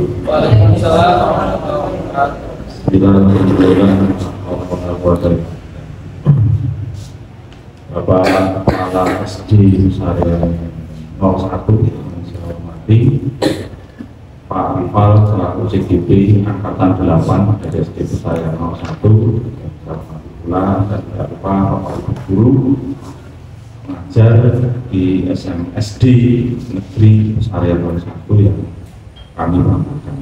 Waalaikumsalam warahmatullahi wabarakatuh. Bapak Kepala SD Nusarian 01 yang saya hormati, Pak Rival selaku CGP Angkatan 8 dari SD Nusarian 01 yang saya hormati pula, dan tidak lupa Bapak Guru mengajar di SMSD Negeri Nusarian 01 yang kami banggakan.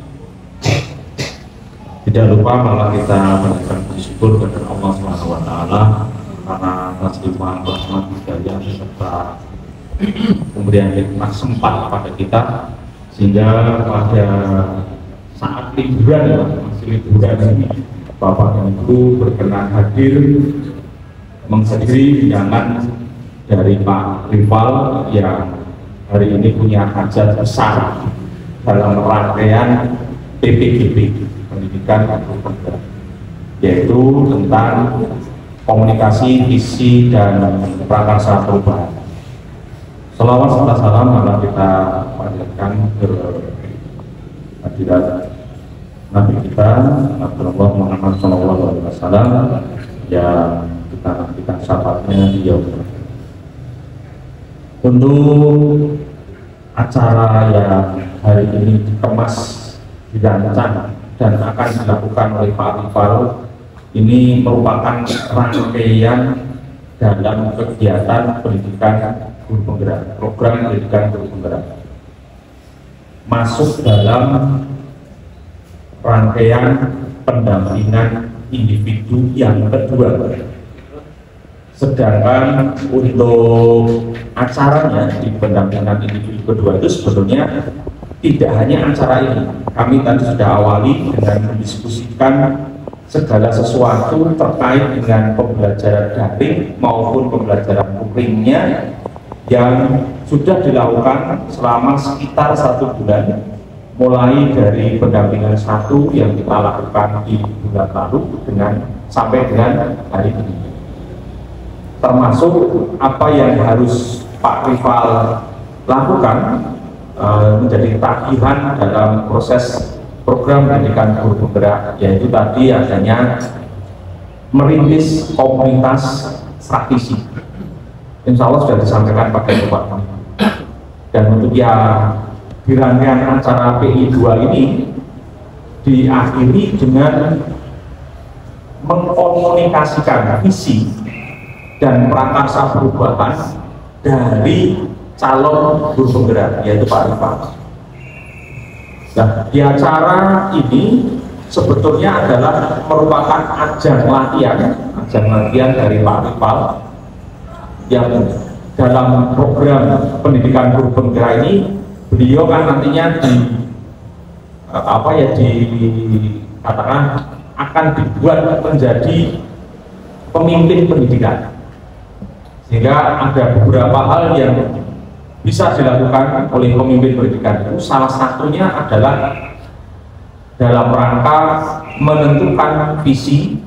Tidak lupa malah kita panjatkan bersyukur kepada Allah SWT karena atas limpahan rahmat hidayah serta pemberian hikmah sempat pada kita, sehingga pada saat liburan, masih liburan ini, Bapak dan Ibu berkenan hadir menghadiri undangan dari Pak Rival yang hari ini punya hajat besar dalam rangkaian PPGP, pendidikan agro-penggerak, yaitu tentang komunikasi, visi, dan prakarsa perubahan. Selawat serta salam malah kita panjatkan ke hadirat Nabi kita Rasulullah Muhammad SAW yang kita nantikan syafaatnya di yaumul akhir. Untuk acara yang hari ini dikemas, dirancang, dan akan dilakukan oleh Pak Rival ini merupakan rangkaian dalam kegiatan pendidikan guru penggerak, program pendidikan guru penggerak, masuk dalam rangkaian pendampingan individu yang kedua. Sedangkan untuk acaranya di pendampingan individu kedua itu sebetulnya tidak hanya acara ini. Kami tadi sudah awali dengan mendiskusikan segala sesuatu terkait dengan pembelajaran daring maupun pembelajaran luringnya yang sudah dilakukan selama sekitar 1 bulan, mulai dari pendampingan 1 yang kita lakukan di bulan lalu sampai dengan hari ini. Termasuk apa yang harus Pak Rival lakukan menjadi tagihan dalam proses program pendidikan guru penggerak, yaitu tadi adanya merintis komunitas praktisi. Insya Allah sudah disampaikan pada Bapak. Dan untuk yang di rangkaian acara PI 2 ini diakhiri dengan mengkomunikasikan visi dan prakarsa perubahan dari calon guru penggerak, yaitu Pak Rival. Nah, di acara ini sebetulnya adalah merupakan ajang latihan dari Pak Rival yang dalam program pendidikan guru penggerak ini beliau kan nantinya dikatakan akan dibuat menjadi pemimpin pendidikan, sehingga ada beberapa hal yang bisa dilakukan oleh pemimpin pendidikan itu. Salah satunya adalah dalam rangka menentukan visi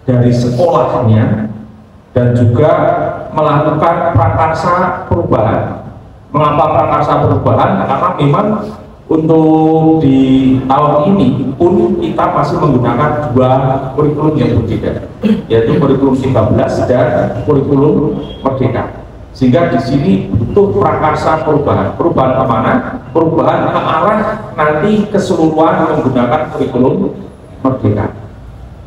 dari sekolahnya dan juga melakukan prakarsa perubahan. Mengapa prakarsa perubahan? Karena memang untuk di tahun ini pun kita masih menggunakan 2 kurikulum yang berbeda, yaitu kurikulum 13 dan kurikulum Merdeka. Sehingga di sini butuh prakarsa perubahan. Perubahan kemana? Perubahan ke arah nanti keseluruhan menggunakan kurikulum Merdeka.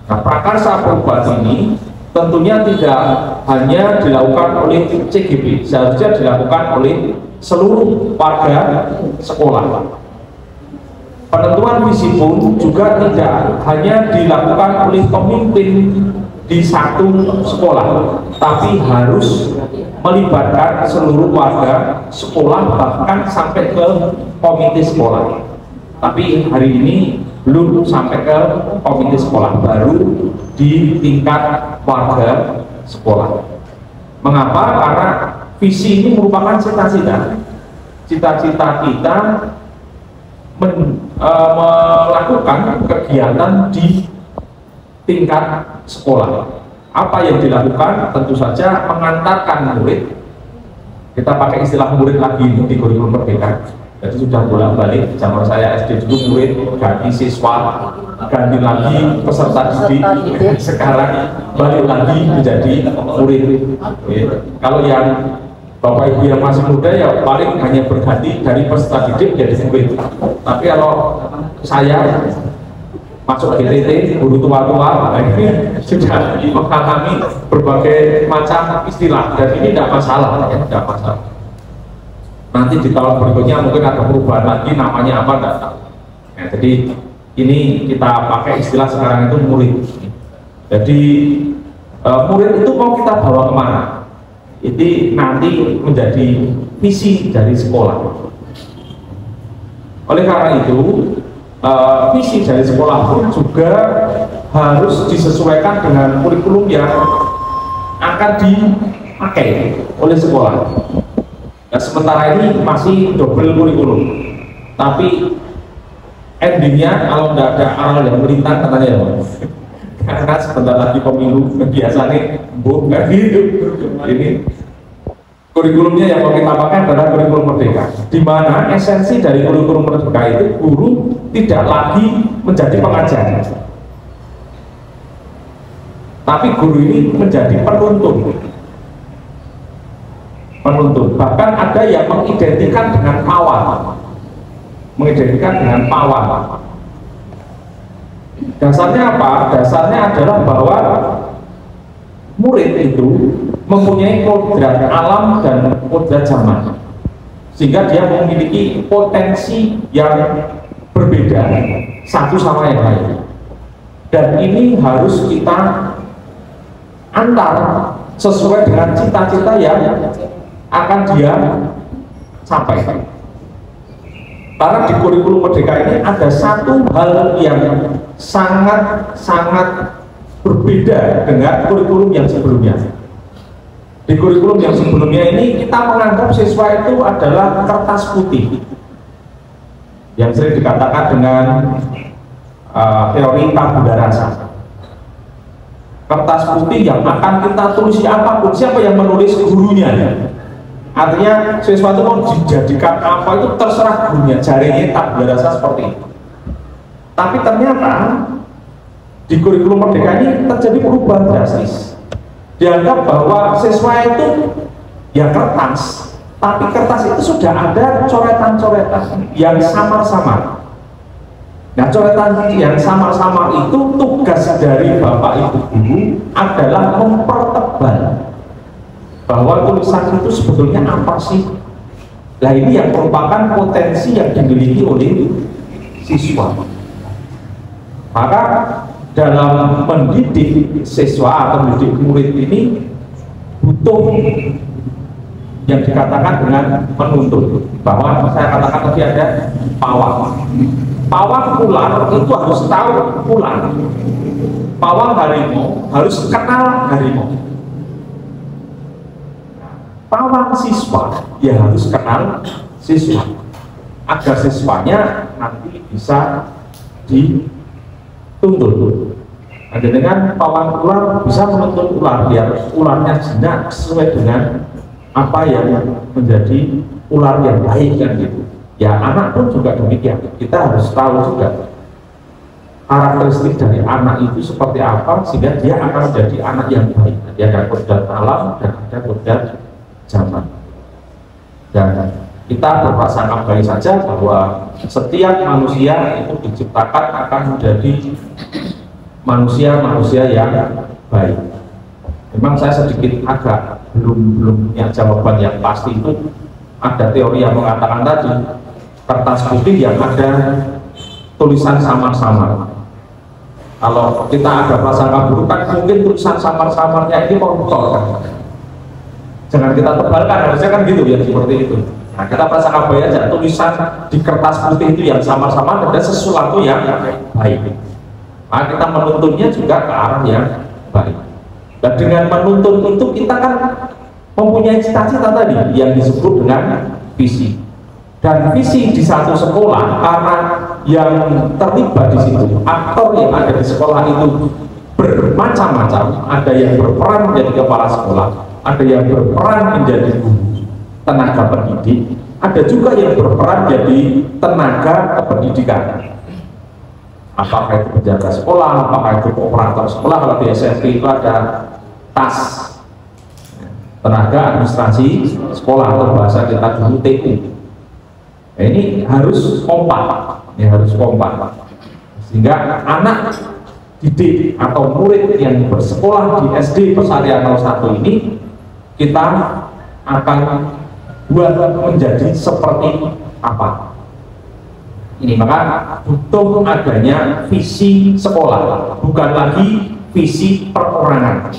Nah, prakarsa perubahan ini tentunya tidak hanya dilakukan oleh CGP, seharusnya dilakukan oleh seluruh warga sekolah. Penentuan visi pun juga tidak hanya dilakukan oleh pemimpin di satu sekolah, tapi harus melibatkan seluruh warga sekolah, bahkan sampai ke komite sekolah. Tapi hari ini belum sampai ke komite sekolah, baru di tingkat warga sekolah. Mengapa? Karena visi ini merupakan cita-cita kita melakukan kegiatan di tingkat sekolah. Apa yang dilakukan? Tentu saja mengantarkan murid. Kita pakai istilah murid lagi di kurikulum Merdeka. Jadi sudah bolak-balik. Zaman saya SD dulu murid, ganti siswa, ganti lagi peserta didik, sekarang balik lagi menjadi murid. Kalau yang Bapak Ibu yang masih muda ya paling hanya berganti dari peserta didik jadi murid. Tapi kalau saya masuk GTT, guru tua-tua, ini sudah memahami berbagai macam istilah dan ini tidak masalah, ya, tidak masalah. Nanti di tahun berikutnya mungkin ada perubahan lagi, namanya apa tidak tahu. Ya, jadi ini kita pakai istilah sekarang itu murid. Jadi murid itu mau kita bawa kemana? Ini nanti menjadi visi dari sekolah. Oleh karena itu visi dari sekolah pun juga harus disesuaikan dengan kurikulum yang akan dipakai oleh sekolah. Nah, sementara ini masih double kurikulum, tapi endingnya kalau tidak ada aral yang melintang katanya ya, karena sebentar lagi pemilu biasanya bukan gitu. Ini kurikulumnya yang mau kita pakai adalah kurikulum merdeka, di mana esensi dari kurikulum merdeka itu guru tidak lagi menjadi pengajar, tapi guru ini menjadi penuntun. Bahkan ada yang mengidentikan dengan pawang, dasarnya apa? Dasarnya adalah bahwa murid itu mempunyai kodrat alam dan kodrat zaman, sehingga dia memiliki potensi yang berbeda satu sama yang lain, dan ini harus kita antar sesuai dengan cita-cita yang akan dia capai. Karena di kurikulum merdeka ini ada satu hal yang sangat berbeda dengan kurikulum yang sebelumnya. Di kurikulum yang sebelumnya ini kita menganggap siswa itu adalah kertas putih, yang sering dikatakan dengan teori tabula rasa. Kertas putih yang akan kita tulis apapun, siapa yang menulis? Gurunya. Artinya siswa itu mau dijadikan apa itu terserah gurunya, jaringnya tabula rasa seperti itu. Tapi ternyata di kurikulum merdeka ini terjadi perubahan drastis. Dianggap bahwa siswa itu ya kertas, tapi kertas itu sudah ada coretan-coretan yang samar-samar. Nah, coretan yang samar-samar itu tugas dari Bapak Ibu guru adalah mempertebal bahwa tulisan itu sebetulnya apa sih. Nah, ini yang merupakan potensi yang dimiliki oleh siswa. Maka dalam mendidik siswa atau mendidik murid ini butuh yang dikatakan dengan menuntun, bahwa saya katakan tadi ada pawang ular itu harus tahu ular, pawang harimau harus kenal harimau, pawang siswa ya harus kenal siswa, agar siswanya nanti bisa dituntun. Ada dengan pawang ular bisa menuntun ular biar ularnya jinak sesuai dengan apa yang menjadi ular yang baik kan gitu. Ya anak pun juga demikian. Kita harus tahu juga karakteristik dari anak itu seperti apa sehingga dia akan menjadi anak yang baik. Dia ada kodrat alam dan ada kodrat zaman. Dan kita berprasangka baik saja bahwa setiap manusia itu diciptakan akan menjadi manusia yang baik. Memang saya sedikit agak belum punya jawaban yang pasti. Itu ada teori yang mengatakan tadi kertas putih yang ada tulisan samar-samar. Kalau kita ada prasangka buruk kan mungkin tulisan samar-samarnya ini koruptor kan. Jangan kita tebalkan, harusnya kan gitu ya, seperti itu. Nah, kita prasangka baik aja, tulisan di kertas putih itu yang samar-samar ada sesuatu yang baik. Nah, kita menuntunnya juga ke arah yang baik. Dan dengan menuntun itu kita kan mempunyai cita-cita tadi yang disebut dengan visi. Dan visi di satu sekolah, karena yang terlibat di situ, aktor yang ada di sekolah itu bermacam-macam. Ada yang berperan menjadi kepala sekolah, ada yang berperan menjadi tenaga pendidik, ada juga yang berperan jadi tenaga kependidikan. Apakah itu penjaga sekolah, apakah itu operator sekolah. Kalau di SMP itu ada TAS, tenaga administrasi sekolah, atau bahasa kita dulu TU. Nah, ini harus kompak, ya harus kompak, sehingga anak didik atau murid yang bersekolah di SD Pesarian 01 ini kita akan buat menjadi seperti apa. Ini maka butuh adanya visi sekolah, bukan lagi visi perorangan.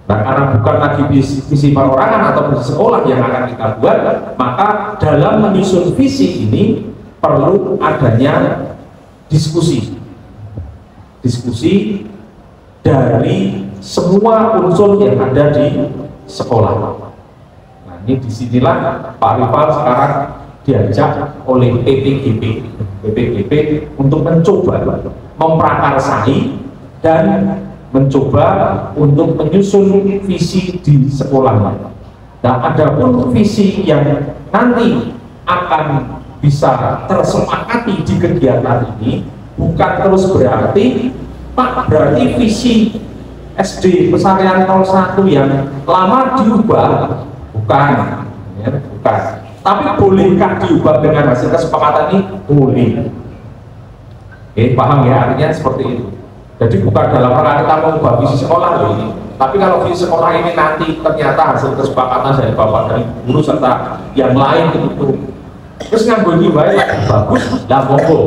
Nah, karena bukan lagi visi perorangan atau visi sekolah yang akan kita buat, maka dalam menyusun visi ini perlu adanya diskusi dari semua unsur yang ada di sekolah. Nah, ini disinilah Pak Rifal sekarang diajak oleh PPGP untuk mencoba memprakarsai dan mencoba untuk menyusun visi di sekolahnya. Nah, adapun visi yang nanti akan bisa tersepakati di kegiatan ini bukan terus berarti Pak berarti visi SD Pesarian 01 yang lama diubah, bukan, ya, bukan. Tapi bolehkah diubah dengan hasil kesepakatan ini? Boleh. Paham ya, artinya seperti itu. Jadi bukan dalam rangka kita mengubah visi sekolah loh ini. Tapi kalau visi sekolah ini nanti ternyata hasil kesepakatan dari Bapak dan guru serta yang lain itu terus nganggo baik bagus, lah monggo.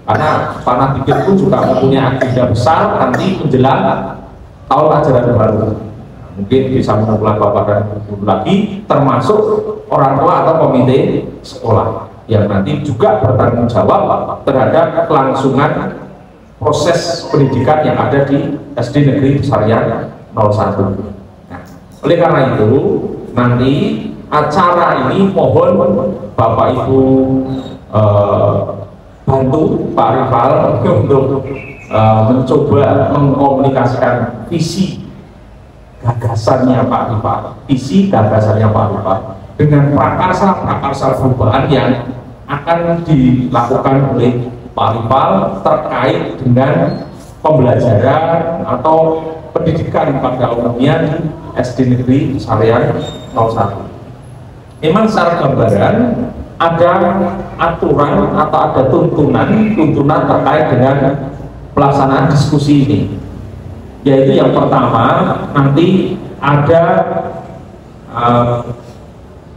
Karena Panah Dikir pun juga mempunyai agenda besar nanti menjelang tahun ajaran baru. Mungkin bisa mengulang Bapak dan guru lagi, termasuk orang tua atau komite sekolah yang nanti juga bertanggung jawab terhadap kelangsungan proses pendidikan yang ada di SD Negeri Pesarian 01. Nah, oleh karena itu nanti acara ini mohon Bapak Ibu bantu Pak Rifal untuk mencoba mengkomunikasikan visi gagasannya Pak Rifal, visi gagasannya Pak Rifal dengan prakarsa perubahan yang akan dilakukan oleh Pak Rifal terkait dengan pembelajaran atau pendidikan pada umumnya di SD Negeri Pesarian 01. Memang secara gambaran ada aturan atau ada tuntunan terkait dengan pelaksanaan diskusi ini, yaitu yang pertama nanti ada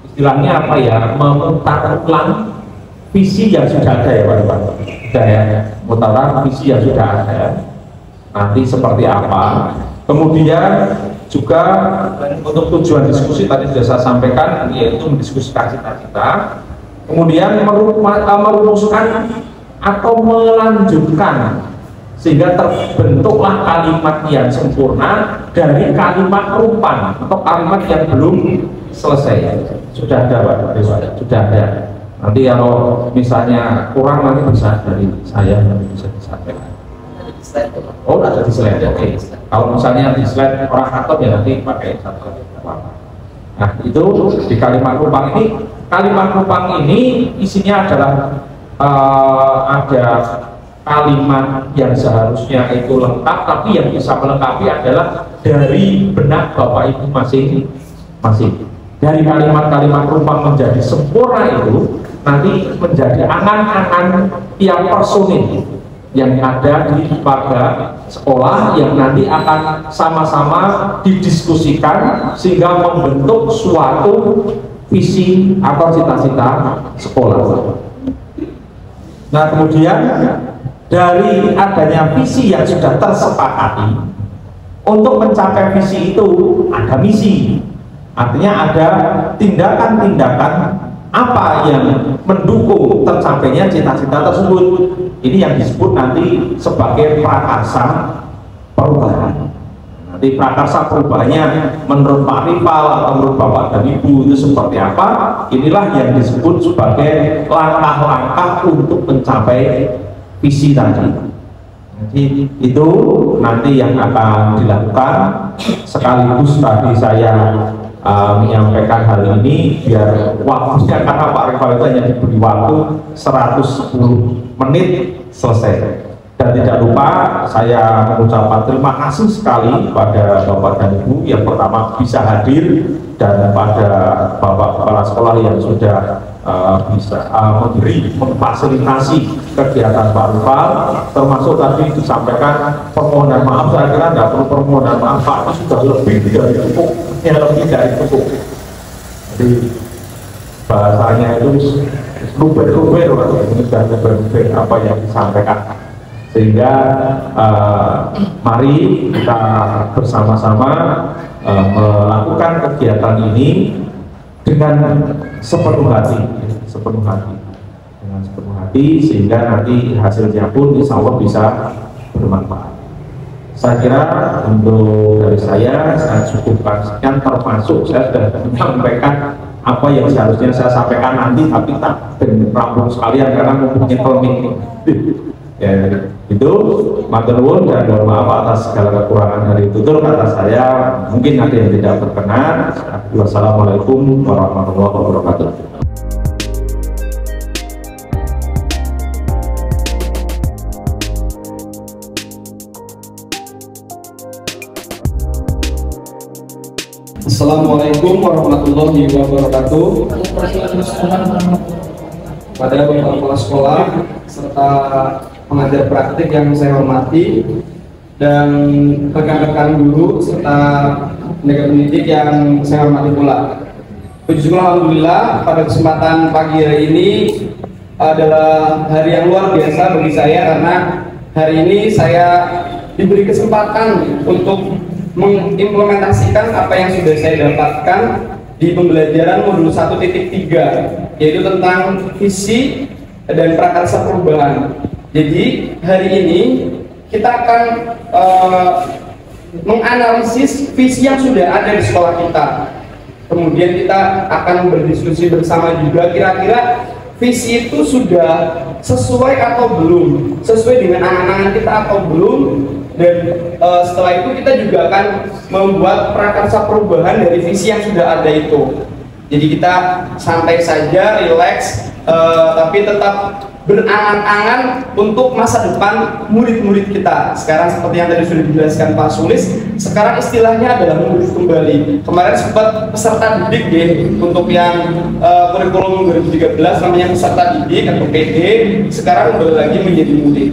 istilahnya apa ya, memutar ulang visi yang sudah ada ya Pak, sudah ya, memutar visi yang sudah ada nanti seperti apa. Kemudian juga untuk tujuan diskusi tadi sudah saya sampaikan, yaitu mendiskusikan cita-cita, kemudian merumuskan atau melanjutkan sehingga terbentuklah kalimat yang sempurna dari kalimat rupan atau kalimat yang belum selesai. Sudah ada Pak, sudah ada. Nanti kalau misalnya kurang nanti bisa dari saya, nanti bisa disampaikan. Oh, ada di slide, oke. Kalau misalnya di slide orang kantor ya nanti pakai satu. Nah, itu di kalimat rupang ini. Kalimat rupang ini isinya adalah ada kalimat yang seharusnya itu lengkap, tapi yang bisa melengkapi adalah dari benak Bapak Ibu masing-masing. Dari kalimat-kalimat rupang menjadi sempurna itu nanti menjadi angan-angan tiap personil yang ada di pada sekolah yang nanti akan sama-sama didiskusikan sehingga membentuk suatu visi atau cita-cita sekolah. Nah, kemudian dari adanya visi yang sudah tersepakati, untuk mencapai visi itu ada misi. Artinya ada tindakan-tindakan apa yang mendukung tercapainya cita-cita tersebut. Ini yang disebut nanti sebagai prakarsa perubahan. Nanti prakarsa perubahannya menurut Pak Rifal atau menurut Bapak dan Ibu itu seperti apa? Inilah yang disebut sebagai langkah-langkah untuk mencapai visi tadi. Jadi itu nanti yang akan dilakukan, sekaligus tadi saya menyampaikan hal ini biar waktunya, karena Pak Rival itu hanya diberi waktu 110 menit selesai. Dan tidak lupa saya mengucapkan terima kasih sekali pada Bapak dan Ibu yang pertama bisa hadir, dan pada Bapak Kepala Sekolah yang sudah bisa memberi, memfasilitasi kegiatan Pak Rival, termasuk tadi disampaikan permohonan maaf. Saya kira tidak perlu permohonan maaf, Pak, itu sudah lebih dari cukup, lebih dari cukup. Jadi bahasanya itu luber-luber, ini sudah luber-luber apa yang disampaikan. Sehingga mari kita bersama-sama melakukan kegiatan ini dengan sepenuh hati, dengan sepenuh hati, sehingga nanti hasilnya pun insya Allah bisa bermanfaat. Saya kira untuk dari saya cukupkan sekian, termasuk saya sudah menyampaikan apa yang seharusnya saya sampaikan nanti, tapi tak rampung sekalian karena mempunyai klinik. Ya, itu matur nuwun dan mohon maaf atas segala kekurangan dari tutur kata saya, mungkin ada yang tidak berkenan. Wassalamualaikum warahmatullahi wabarakatuh. Assalamualaikum warahmatullahi wabarakatuh. Pada Bapak Kepala Sekolah serta pengajar praktik yang saya hormati, dan rekan-rekan guru serta tenaga pendidik yang saya hormati pula. Puji syukur alhamdulillah, pada kesempatan pagi hari ini adalah hari yang luar biasa bagi saya, karena hari ini saya diberi kesempatan untuk mengimplementasikan apa yang sudah saya dapatkan di pembelajaran modul 1.3, yaitu tentang visi dan prakarsa perubahan. Jadi hari ini kita akan menganalisis visi yang sudah ada di sekolah kita. Kemudian kita akan berdiskusi bersama juga kira-kira visi itu sudah sesuai atau belum, sesuai dengan angan-angan kita atau belum. Dan setelah itu kita juga akan membuat prakarsa perubahan dari visi yang sudah ada itu. Jadi kita santai saja, relax, tapi tetap berangan-angan untuk masa depan murid-murid kita. Sekarang seperti yang tadi sudah dijelaskan Pak Sulis, sekarang istilahnya adalah murid kembali. Kemarin sempat peserta didik ya, untuk yang kurikulum 2013 namanya peserta didik atau PD, sekarang kembali lagi menjadi murid.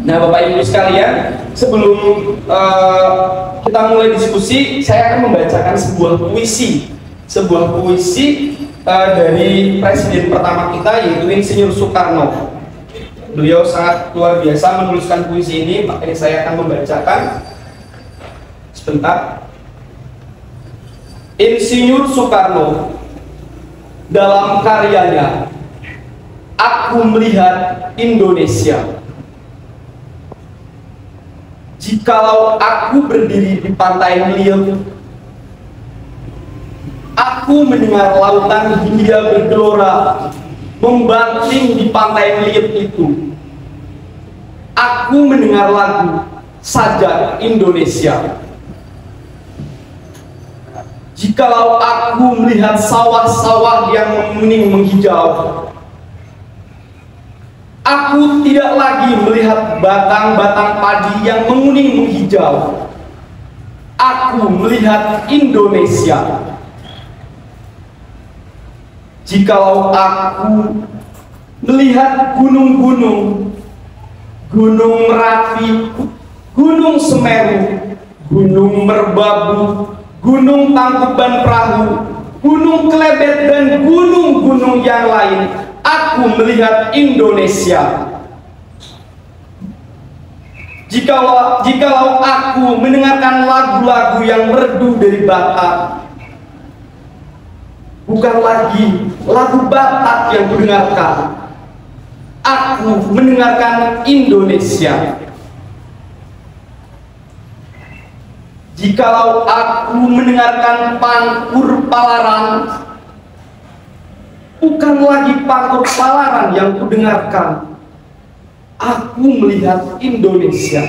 Nah Bapak Ibu sekalian, sebelum kita mulai diskusi, saya akan membacakan sebuah puisi dari presiden pertama kita, yaitu Insinyur Soekarno. Beliau sangat luar biasa menuliskan puisi ini, makanya saya akan membacakan sebentar. Insinyur Soekarno dalam karyanya Aku Melihat Indonesia. Jikalau aku berdiri di pantai Melieu, aku mendengar lautan Hindia bergelora membanting di pantai Melieu itu. Aku mendengar lagu Sajak Indonesia. Jikalau aku melihat sawah-sawah yang menguning menghijau, aku tidak lagi melihat batang-batang padi yang menguning menghijau. Aku melihat Indonesia. Jikalau aku melihat gunung-gunung, Gunung Merapi, Gunung Semeru, Gunung Merbabu, Gunung Tangkuban Perahu, Gunung Kelebet, dan gunung-gunung yang lain, aku melihat Indonesia. Jikalau aku mendengarkan lagu-lagu yang merdu dari Batak, bukan lagi lagu Batak yang kudengarkan, aku mendengarkan Indonesia. Jikalau aku mendengarkan pangkur Palaran, bukan lagi pangkur Palaran yang kudengarkan, aku melihat Indonesia.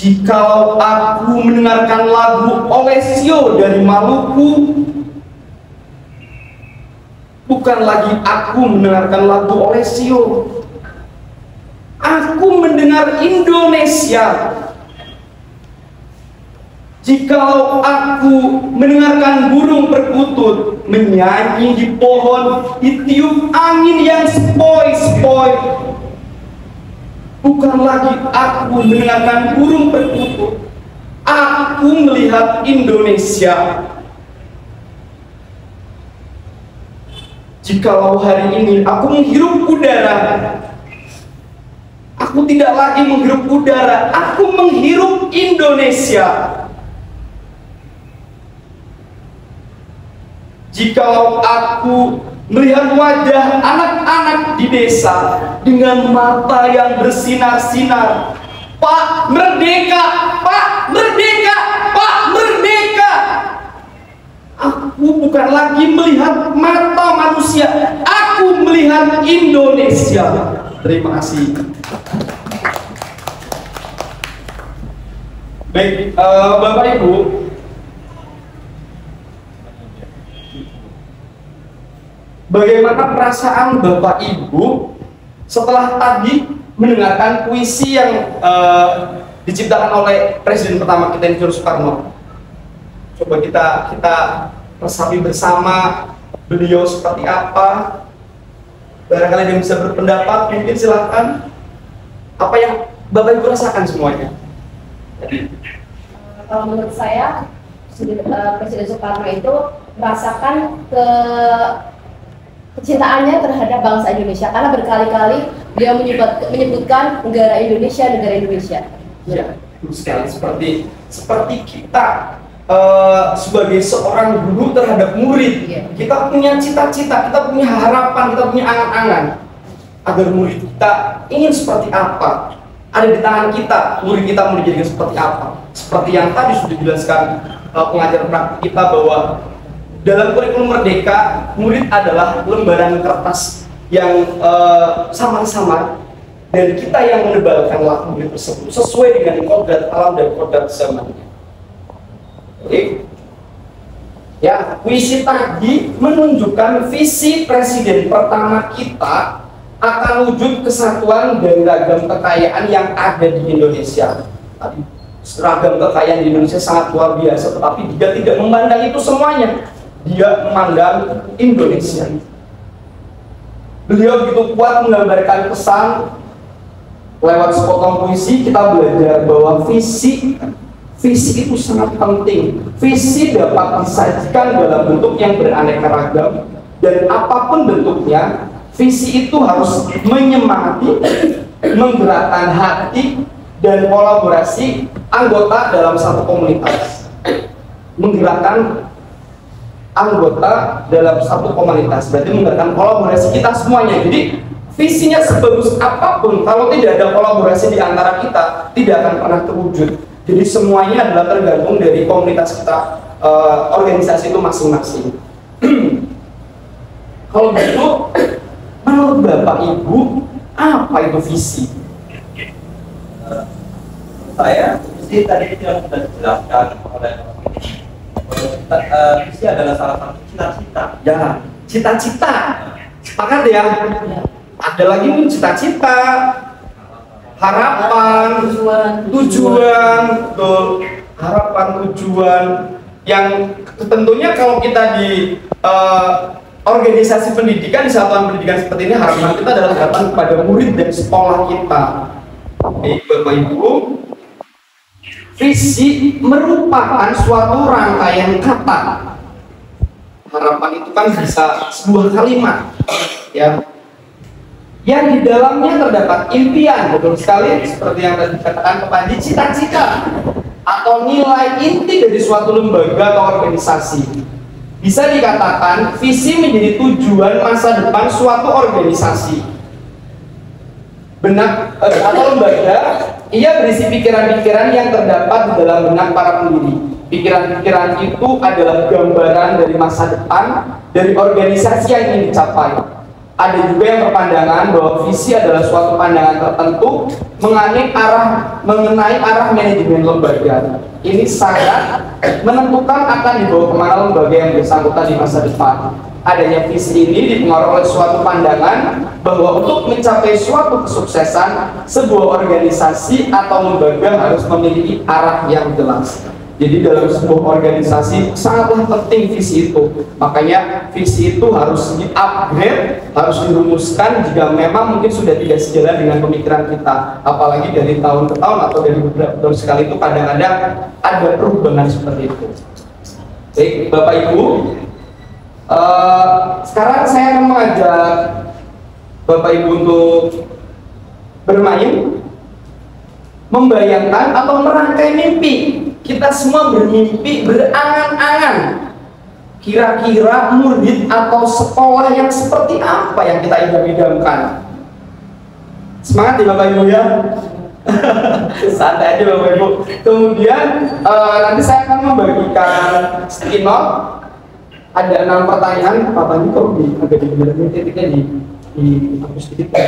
Jikalau aku mendengarkan lagu Olesio dari Maluku, bukan lagi aku mendengarkan lagu Olesio, aku mendengar Indonesia. Jikalau aku mendengarkan burung perkutut menyanyi di pohon, ditiup angin yang sepoi-sepoi, bukan lagi aku mendengarkan burung perkutut, aku melihat Indonesia. Jikalau hari ini aku menghirup udara, aku tidak lagi menghirup udara, aku menghirup Indonesia. Jikalau aku melihat wajah anak-anak di desa dengan mata yang bersinar-sinar, Pak Merdeka, Pak Merdeka, Pak Merdeka, aku bukan lagi melihat mata manusia, aku melihat Indonesia. Terima kasih. Baik, Bapak Ibu, bagaimana perasaan Bapak Ibu setelah tadi mendengarkan puisi yang diciptakan oleh Presiden pertama kita, Insinyur Soekarno? Coba kita resapi bersama beliau seperti apa. Barangkali yang bisa berpendapat, mungkin silahkan. Apa yang Bapak Ibu rasakan semuanya? Kalau menurut saya, Presiden Soekarno itu merasakan kecintaannya terhadap bangsa Indonesia, karena berkali-kali dia menyebutkan negara Indonesia. Ya, sekali. Seperti kita sebagai seorang guru terhadap murid, kita punya cita-cita, kita punya harapan, kita punya angan-angan agar murid kita ingin seperti apa. Ada di tangan kita, murid kita mau dijadikan seperti apa. Seperti yang tadi sudah dijelaskan pengajar praktik kita, bahwa dalam kurikulum Merdeka, murid adalah lembaran kertas yang samar-samar, dan kita yang menebalkanlah murid tersebut sesuai dengan kodrat alam dan kodrat zaman. Oke. Ya, puisi tadi menunjukkan visi presiden pertama kita akan wujud kesatuan dan ragam kekayaan yang ada di Indonesia. Tadi ragam kekayaan di Indonesia sangat luar biasa, tetapi dia tidak memandang itu semuanya. Dia memandang Indonesia. Beliau begitu kuat menggambarkan pesan lewat sepotong puisi. Kita belajar bahwa visi itu sangat penting. Visi dapat disajikan dalam bentuk yang beraneka ragam, dan apapun bentuknya, visi itu harus menyemangati, menggerakkan hati dan kolaborasi anggota dalam satu komunitas. Menggerakkan anggota dalam satu komunitas berarti menggerakkan kolaborasi kita semuanya. Jadi visinya sebagus apapun, kalau tidak ada kolaborasi di antara kita, tidak akan pernah terwujud. Jadi semuanya adalah tergantung dari komunitas kita, organisasi itu masing-masing. Kalau begitu, menurut Bapak Ibu, apa itu visi? Saya visi tadi yang sudah dijelaskan oleh visi adalah salah satu cita-cita. Ya, cita-cita. Sepakat ya? Ada lagi nih cita-cita, harapan, tujuan, betul. Harapan, tujuan yang tentunya kalau kita di organisasi pendidikan, di satuan pendidikan seperti ini, harapan kita adalah harapan kepada murid dan sekolah kita. Bapak Ibu, visi merupakan suatu rangkaian kata. Harapan itu kan bisa sebuah kalimat, ya, yang di dalamnya terdapat impian, betul sekali, seperti yang tadi dikatakan Kepanji, cita-cita atau nilai inti dari suatu lembaga atau organisasi. Bisa dikatakan visi menjadi tujuan masa depan suatu organisasi, benak atau lembaga. Ia berisi pikiran-pikiran yang terdapat di dalam benak para pendiri. Pikiran-pikiran itu adalah gambaran dari masa depan dari organisasi yang ingin dicapai. Ada juga yang berpandangan bahwa visi adalah suatu pandangan tertentu mengenai arah manajemen lembaga. Ini sangat menentukan akan dibawa kemana lembaga yang bersangkutan di masa depan. Adanya visi ini dipengaruhi oleh suatu pandangan bahwa untuk mencapai suatu kesuksesan, sebuah organisasi atau lembaga harus memiliki arah yang jelas. Jadi dalam sebuah organisasi sangatlah penting visi itu. Makanya visi itu harus di-upgrade, harus dirumuskan jika memang mungkin sudah tidak sejalan dengan pemikiran kita. Apalagi dari tahun ke tahun atau dari beberapa tahun sekali itu kadang-kadang ada perubahan seperti itu. Baik, Bapak Ibu, sekarang saya akan mengajak Bapak Ibu untuk bermain, membayangkan atau merangkai mimpi. Kita semua bermimpi, berangan-angan kira-kira murid atau sekolah yang seperti apa yang kita idam-idamkan. Semangat ya Bapak Ibu ya. Santai aja Bapak Ibu. Kemudian nanti saya akan membagikan sticky note. Ada 6 pertanyaan. Bapak Ibu kok agak di titiknya di hapus sedikit.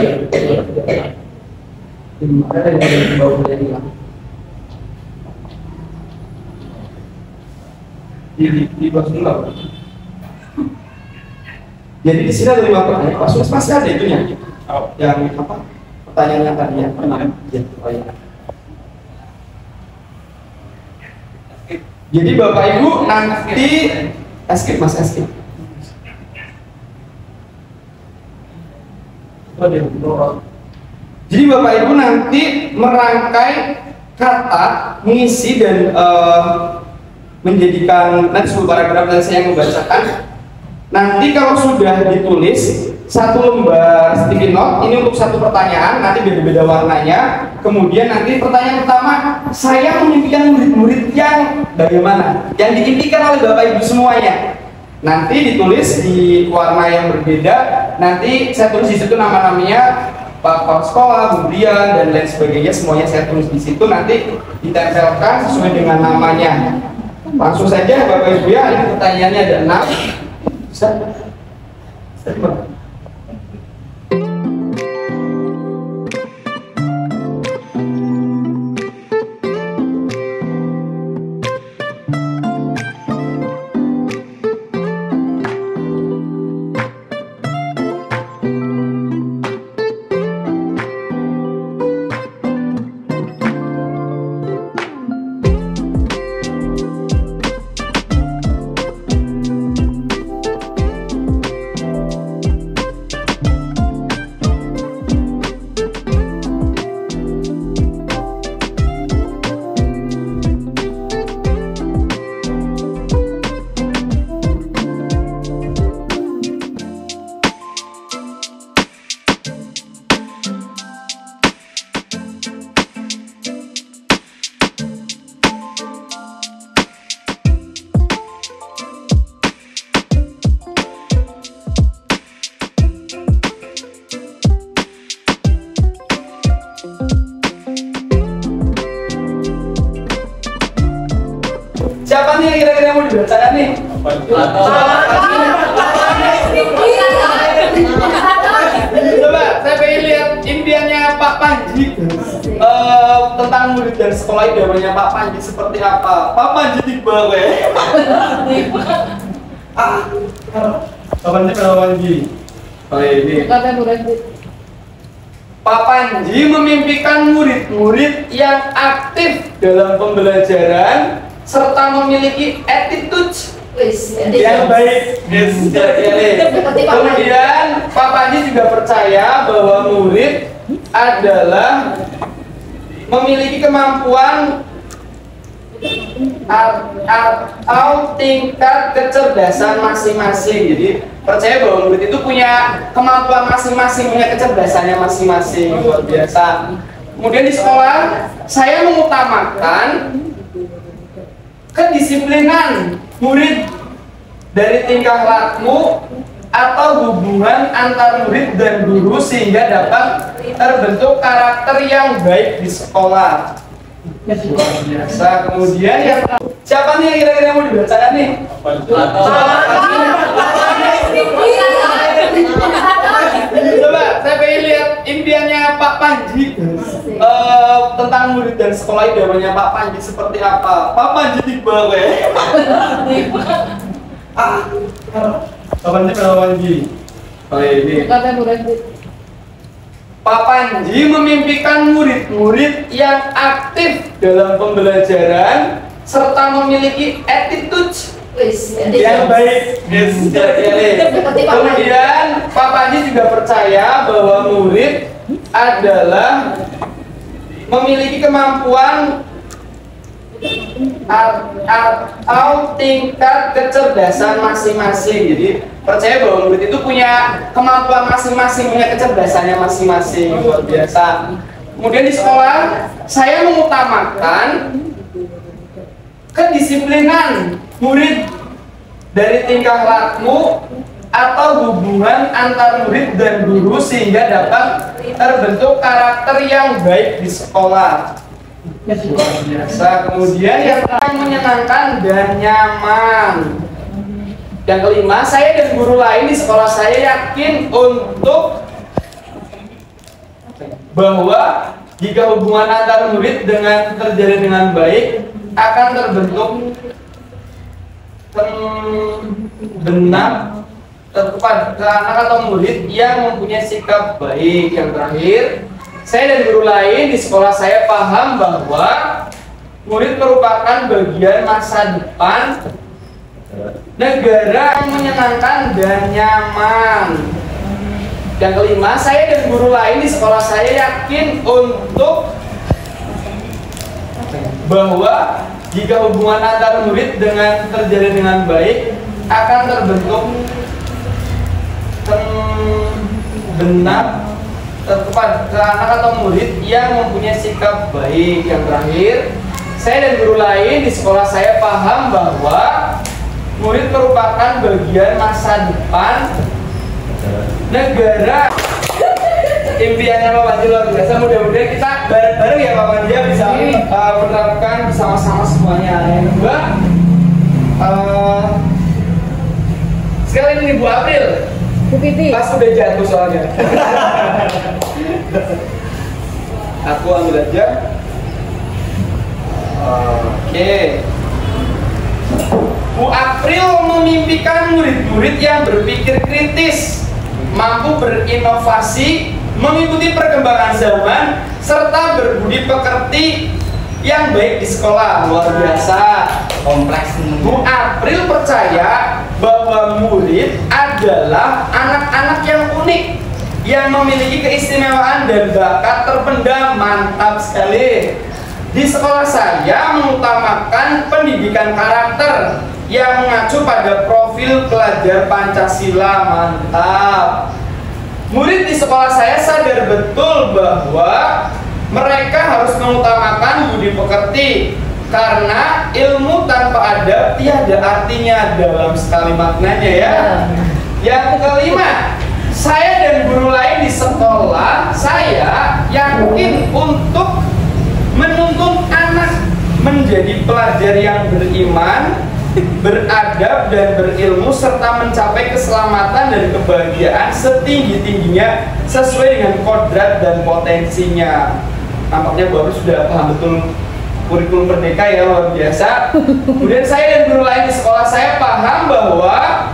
Ada yang di bawah dari di bawah dulu. Jadi di sini ada 5 pertanyaan. Pak Sus masih ada itunya. Yang apa? Pertanyaan yang tadi yang pernah. Jadi Bapak Ibu nanti skip Mas skip. Jadi Bapak Ibu nanti merangkai kata, mengisi dan menjadikan nanti 10 paragraf dan saya yang membacakan. Nanti kalau sudah ditulis 1 lembar sticky note, ini untuk 1 pertanyaan, nanti beda-beda warnanya. Kemudian nanti pertanyaan pertama, saya memimpikan murid-murid yang bagaimana? Yang diimpikan oleh Bapak Ibu semuanya. Nanti ditulis di warna yang berbeda. Nanti saya tulis di situ nama-namanya, Pak sekolah, kemudian dan lain sebagainya, semuanya saya tulis di situ. Nanti ditempelkan sesuai dengan namanya. Langsung saja Bapak Ibu ya, ini pertanyaannya ada 6. Bisa? Siapa nih yang kira-kira mau dibacakan nih? Coba saya pengen lihat impiannya Pak Panji tentang murid dan sekolah idamannya Pak Panji seperti apa? Pak Panji tiba gue. Pak Panji. Ini. Pak Panji memimpikan murid-murid yang aktif dalam pembelajaran serta memiliki attitude yang baik. Kemudian Pak Panji juga percaya bahwa murid adalah memiliki kemampuan atau tingkat kecerdasan masing-masing. Jadi percaya bahwa murid itu punya kemampuan masing-masing, punya kecerdasannya masing-masing. Luar biasa. Kemudian di sekolah saya mengutamakan kedisiplinan murid dari tingkah laku atau hubungan antar murid dan guru sehingga dapat terbentuk karakter yang baik di sekolah. Biasa. Kemudian yang siapa nih yang kira-kira mau dibacakan nih? Coba saya pengen lihat impiannya Pak Panji tentang murid dan sekolah idamannya Pak Panji seperti apa. Pak Panji tiba gue. Pak Panji berapa Panji? Oh ini. Pak Panji memimpikan murid-murid yang aktif dalam pembelajaran serta memiliki attitude yang baik. Kemudian Pak Panji juga percaya bahwa murid adalah memiliki kemampuan atau tingkat kecerdasan masing-masing. Jadi percaya bahwa murid itu punya kemampuan masing-masing, punya kecerdasannya masing-masing. Luar biasa. Kemudian di sekolah saya mengutamakan kedisiplinan murid dari tingkah laku atau hubungan antar murid dan guru sehingga dapat terbentuk karakter yang baik di sekolah. Biasa. Kemudian yang menyenangkan dan nyaman. Yang kelima, saya dan guru lain di sekolah saya yakin untuk bahwa jika hubungan antar murid terjalin dengan baik akan terbentuk benar kepada anak atau murid yang mempunyai sikap baik. Yang terakhir, saya dan guru lain di sekolah saya paham bahwa murid merupakan bagian masa depan negara yang menyenangkan dan nyaman. Yang kelima, saya dan guru lain di sekolah saya yakin untuk bahwa jika hubungan antar murid terjalin dengan baik akan terbentuk benar kepada anak atau murid yang mempunyai sikap baik. Yang terakhir, saya dan guru lain di sekolah saya paham bahwa murid merupakan bagian masa depan negara. Impiannya Pak Panji luar biasa. Mudah-mudahan kita bareng-bareng ya Pak Panji bisa menerapkan bersama-sama semuanya. Yang kedua, sekali ini Bu April. Bu Pipi. Pas udah jatuh soalnya. Aku ambil aja. Oke. Bu April memimpikan murid-murid yang berpikir kritis, mampu berinovasi, mengikuti perkembangan zaman, serta berbudi pekerti yang baik di sekolah. Luar biasa. Kompleks. Bu April percaya bahwa murid adalah anak-anak yang unik, yang memiliki keistimewaan dan bakat terpendam. Mantap sekali. Di sekolah saya mengutamakan pendidikan karakter yang mengacu pada profil pelajar Pancasila. Mantap. Murid di sekolah saya sadar betul bahwa mereka harus mengutamakan budi pekerti karena ilmu tanpa adab tiada artinya dalam sekali maknanya ya. Yang kelima, saya dan guru lain di sekolah saya yakin untuk menuntun anak menjadi pelajar yang beriman, beradab dan berilmu serta mencapai keselamatan dan kebahagiaan setinggi-tingginya sesuai dengan kodrat dan potensinya. Nampaknya baru sudah paham betul kurikulum Merdeka ya, luar biasa. Kemudian saya dan guru lain di sekolah saya paham bahwa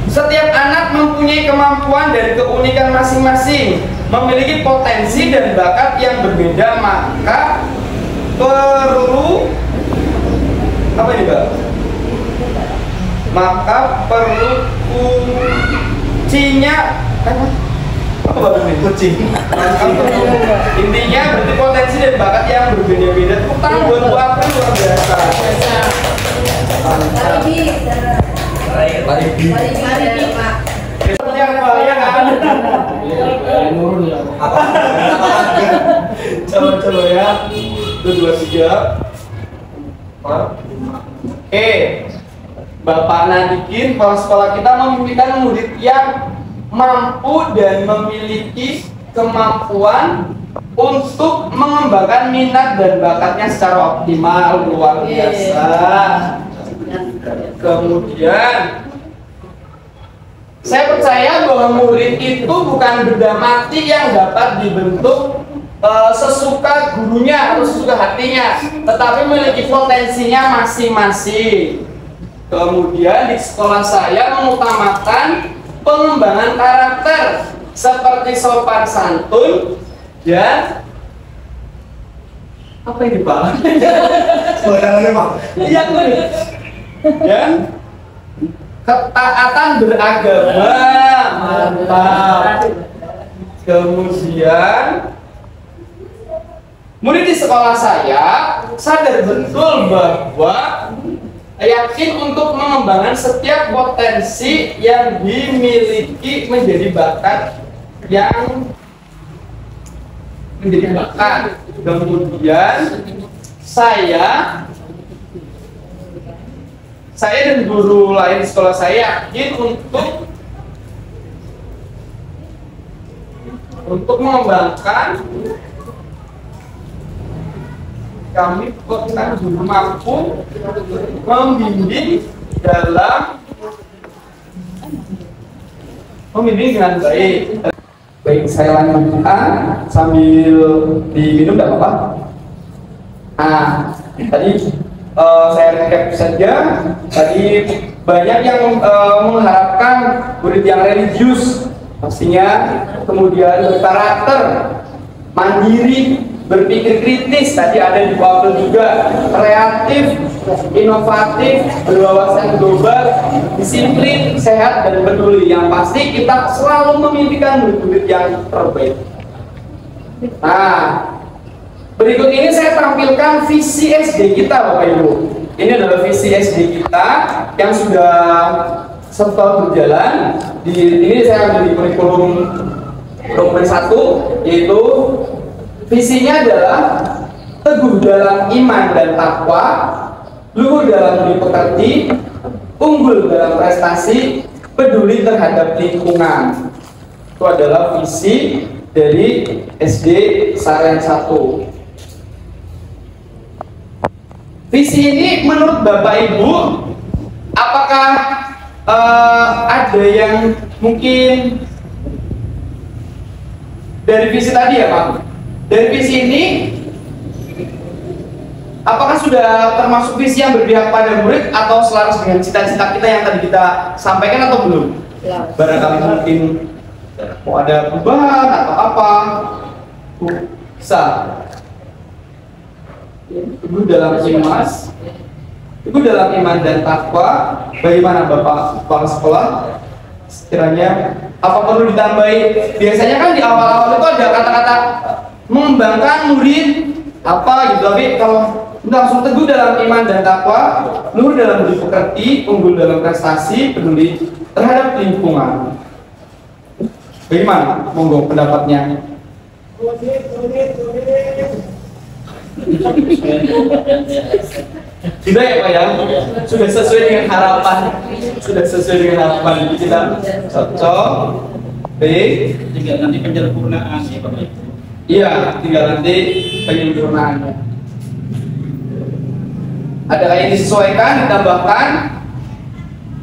setiap anak mempunyai kemampuan dan keunikan masing-masing, memiliki potensi dan bakat yang berbeda, maka perlu apa ini Mbak? Maka perlu kuncinya apa Mbak ini? Kucing. Intinya berarti potensi dan bakat yang berbeda-beda. Tepuk tangan buat Bu April luar biasa. Seperti apa ya kan? Coba ya. 1, 2, 3. Bapak Nadikin, kepala sekolah kita memimpikan murid yang mampu dan memiliki kemampuan untuk mengembangkan minat dan bakatnya secara optimal. Luar biasa. Kemudian Saya percaya bahwa murid itu bukan benda mati yang dapat dibentuk sesuka gurunya atau sesuka hatinya, tetapi memiliki potensinya masing-masing. Kemudian di sekolah saya mengutamakan pengembangan karakter seperti sopan santun dan apa ini Pak? Iya, dan ketaatan beragama, mantap. Kemudian murid di sekolah saya sadar betul bahwa yakin untuk mengembangkan setiap potensi yang dimiliki menjadi bakat yang menjadi bakat. Kemudian saya dan guru lain di sekolah saya yakin untuk mengembangkan kami bukan guru mampu membimbing dengan baik. Baik, saya lanjutkan sambil diminum, tidak apa-apa. Nah, tadi saya recap saja. Tadi banyak yang mengharapkan murid yang religius, pastinya, kemudian berkarakter, mandiri, berpikir kritis, tadi ada di bawah juga, kreatif, inovatif, berwawasan global, disiplin, sehat, dan peduli. Yang pasti kita selalu memimpikan murid-murid yang terbaik. Nah, berikut ini saya tampilkan visi SD kita, Bapak Ibu. Ini adalah visi SD kita yang sudah setahun berjalan. Ini saya ambil di kurikulum 1, yaitu visinya adalah teguh dalam iman dan takwa, luhur dalam budi pekerti, unggul dalam prestasi, peduli terhadap lingkungan. Itu adalah visi dari SD Sarean 1. Visi ini menurut Bapak Ibu, apakah ada yang mungkin dari visi tadi ya Pak? Dari visi ini, apakah sudah termasuk visi yang berpihak pada murid atau selaras dengan cita-cita kita yang tadi kita sampaikan atau belum? Ya. Barangkali mungkin mau ada perubahan atau apa? Bisa. Ibu dalam iman dan takwa. Bagaimana Bapak Kepala Sekolah? Sekiranya apa perlu ditambahi? Biasanya kan di awal-awal itu ada kata-kata mengembangkan murid apa gitu, tapi kalau langsung teguh dalam iman dan takwa, luhur dalam budi pekerti, unggul dalam prestasi, peduli terhadap lingkungan. Bagaimana? Monggo pendapatnya. Tidak ya Pak ya? Sudah sesuai dengan harapan. Sudah sesuai dengan harapan kita. Cocok. Baik. Tinggal nanti penyempurnaan ya Pak. Iya, tinggal nanti penyempurnaannya. Ada yang disesuaikan, ditambahkan.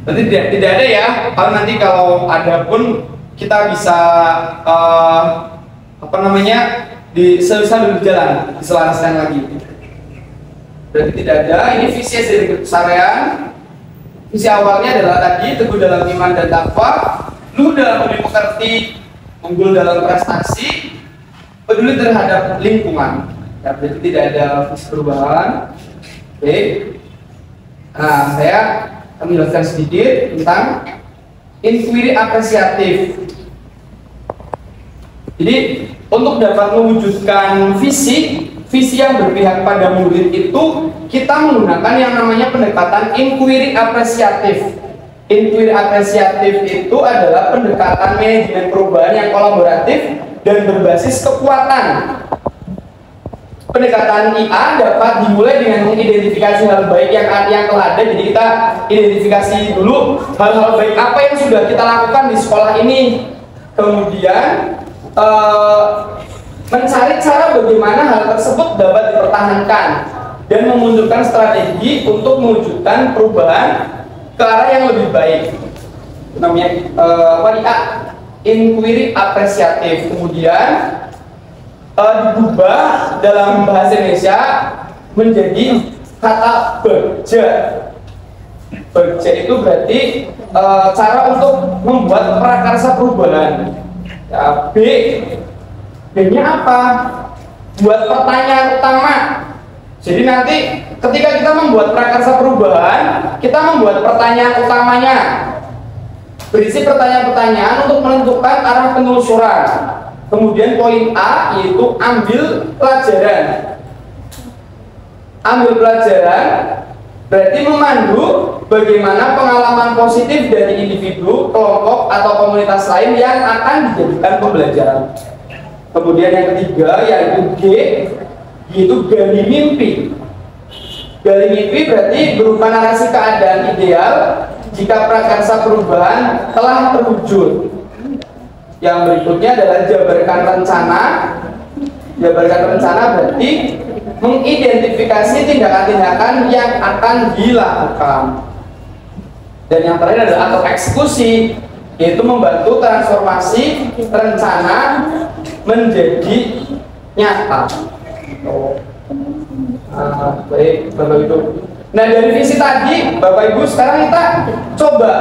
Nanti tidak ada ya. Kalau nanti kalau ada pun kita bisa sambil berjalan, diselaraskan lagi. Berarti tidak ada. Ini visi dari Sarean. Visi awalnya adalah tadi teguh dalam iman dan takwa, luhur dalam budi pekerti, unggul dalam prestasi, peduli terhadap lingkungan. Ya, berarti tidak ada visi perubahan. Oke. Nah, saya akan menjelaskan sedikit tentang inquiry apresiatif. Jadi untuk dapat mewujudkan visi yang berpihak pada murid itu, kita menggunakan yang namanya pendekatan inquiry apresiatif. Inquiry apresiatif itu adalah pendekatan manajemen perubahan yang kolaboratif dan berbasis kekuatan. Pendekatan IA dapat dimulai dengan mengidentifikasi hal baik yang telah ada. Jadi kita identifikasi dulu hal-hal baik apa yang sudah kita lakukan di sekolah ini. Kemudian mencari cara bagaimana hal tersebut dapat dipertahankan dan memunculkan strategi untuk mewujudkan perubahan ke arah yang lebih baik. namanya inquiry apresiatif. Kemudian diubah dalam bahasa Indonesia menjadi kata bagja. Bagja itu berarti cara untuk membuat prakarsa perubahan. Ya, B-nya apa? Buat pertanyaan utama. Jadi nanti ketika kita membuat prakarsa perubahan, kita membuat pertanyaan utamanya. Berisi pertanyaan-pertanyaan untuk menentukan arah penelusuran. Kemudian poin A yaitu ambil pelajaran. Ambil pelajaran berarti memandu bagaimana pengalaman positif dari individu, kelompok, atau komunitas lain yang akan dijadikan pembelajaran. Kemudian yang ketiga yaitu G, yaitu gali mimpi. Gali mimpi berarti berupa narasi keadaan ideal jika prakarsa perubahan telah terwujud. Yang berikutnya adalah jabarkan rencana. Jabarkan rencana berarti mengidentifikasi tindakan-tindakan yang akan dilakukan. Dan yang terakhir adalah atau eksekusi, yaitu membantu transformasi rencana menjadi nyata. Baik, Bapak Ibu. Nah, dari visi tadi, Bapak Ibu, sekarang kita coba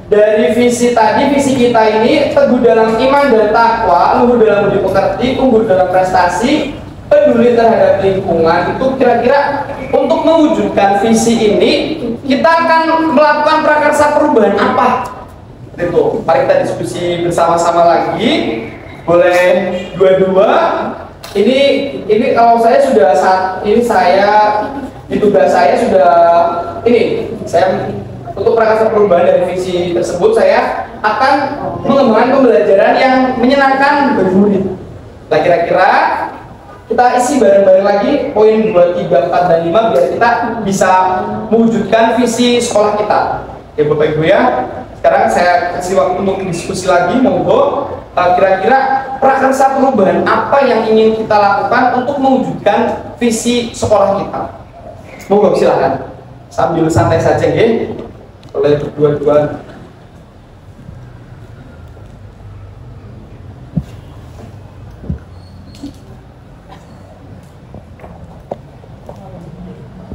dari visi tadi, visi kita ini teguh dalam iman dan takwa, luhur dalam budi pekerti, unggul dalam prestasi, peduli terhadap lingkungan. Itu kira-kira untuk mewujudkan visi ini kita akan melakukan prakarsa perubahan apa? Itu, mari kita diskusi bersama-sama lagi. Boleh dua-dua. Ini kalau saya sudah saat ini di tugas saya sudah saya untuk prakarsa perubahan dari visi tersebut saya akan mengembangkan pembelajaran yang menyenangkan bagi murid. Nah, kira-kira kita isi bareng-bareng lagi poin 2, 3, 4, dan 5 biar kita bisa mewujudkan visi sekolah kita. Ya Bapak Ibu ya. Sekarang saya kasih waktu untuk diskusi lagi, monggo. Kira-kira prakarsa perubahan apa yang ingin kita lakukan untuk mewujudkan visi sekolah kita? Monggo silakan. Sambil santai saja ya. Oleh berdua-dua.